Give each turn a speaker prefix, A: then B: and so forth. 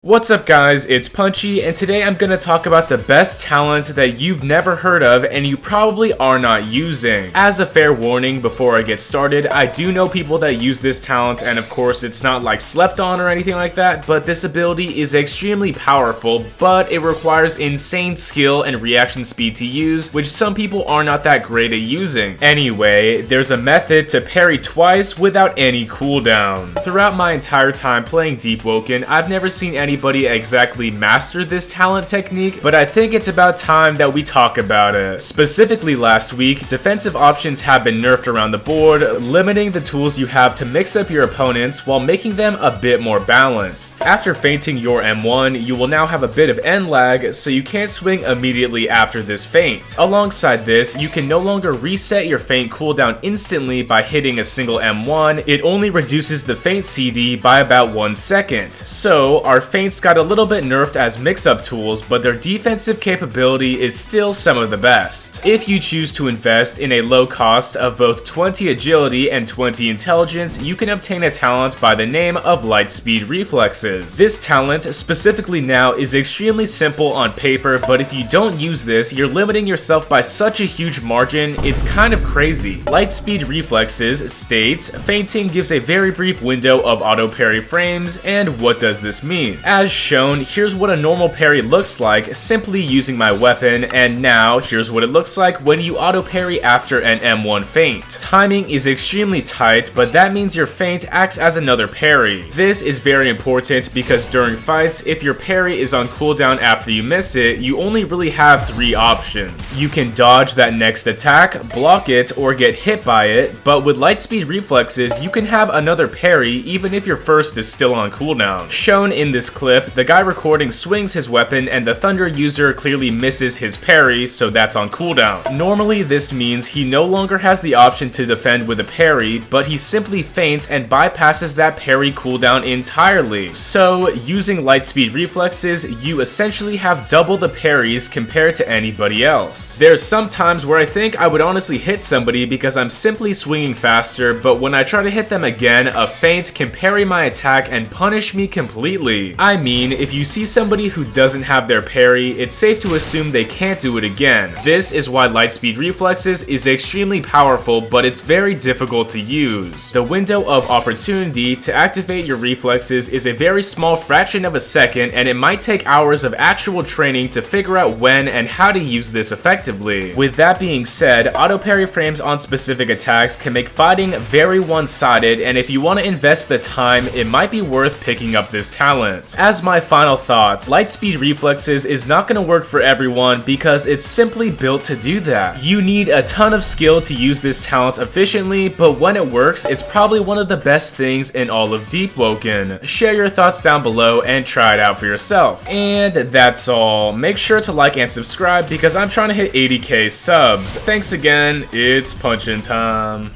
A: What's up guys, it's Punchy, and today I'm gonna talk about the best talent that you've never heard of and you probably are not using. As a fair warning before I get started, I do know people that use this talent, and of course it's not like slept on or anything like that, but this ability is extremely powerful, but it requires insane skill and reaction speed to use, which some people are not that great at using. Anyway, there's a method to parry twice without any cooldown. Throughout my entire time playing Deepwoken, I've never seen anybody exactly master this talent technique, but I think it's about time that we talk about it. Specifically last week, defensive options have been nerfed around the board, limiting the tools you have to mix up your opponents while making them a bit more balanced. After feinting your M1, you will now have a bit of end lag, so you can't swing immediately after this feint. Alongside this, you can no longer reset your feint cooldown instantly by hitting a single M1, it only reduces the feint CD by about 1 second. So, our feints got a little bit nerfed as mix-up tools, but their defensive capability is still some of the best. If you choose to invest in a low cost of both 20 agility and 20 intelligence, you can obtain a talent by the name of Lightspeed Reflexes. This talent, specifically now, is extremely simple on paper, but if you don't use this, you're limiting yourself by such a huge margin, it's kind of crazy. Lightspeed Reflexes states, feinting gives a very brief window of auto parry frames, and what does this mean? As shown, here's what a normal parry looks like simply using my weapon, and now here's what it looks like when you auto parry after an M1 feint. Timing is extremely tight, but that means your feint acts as another parry. This is very important because during fights, if your parry is on cooldown after you miss it, you only really have 3 options. You can dodge that next attack, block it, or get hit by it, but with Lightspeed Reflexes, you can have another parry even if your first is still on cooldown. Shown in this clip, the guy recording swings his weapon and the Thunder user clearly misses his parry, so that's on cooldown. Normally this means he no longer has the option to defend with a parry, but he simply feints and bypasses that parry cooldown entirely. So, using Lightspeed Reflexes, you essentially have double the parries compared to anybody else. There's some times where I think I would honestly hit somebody because I'm simply swinging faster, but when I try to hit them again, a feint can parry my attack and punish me completely. I mean, if you see somebody who doesn't have their parry, it's safe to assume they can't do it again. This is why Lightspeed Reflexes is extremely powerful, but it's very difficult to use. The window of opportunity to activate your reflexes is a very small fraction of a second, and it might take hours of actual training to figure out when and how to use this effectively. With that being said, auto parry frames on specific attacks can make fighting very one-sided, and if you want to invest the time, it might be worth picking up this talent. As my final thoughts, Lightspeed Reflexes is not going to work for everyone because it's simply built to do that. You need a ton of skill to use this talent efficiently, but when it works, it's probably one of the best things in all of Deepwoken. Share your thoughts down below and try it out for yourself. And that's all. Make sure to like and subscribe because I'm trying to hit 80k subs. Thanks again, it's punchin' time.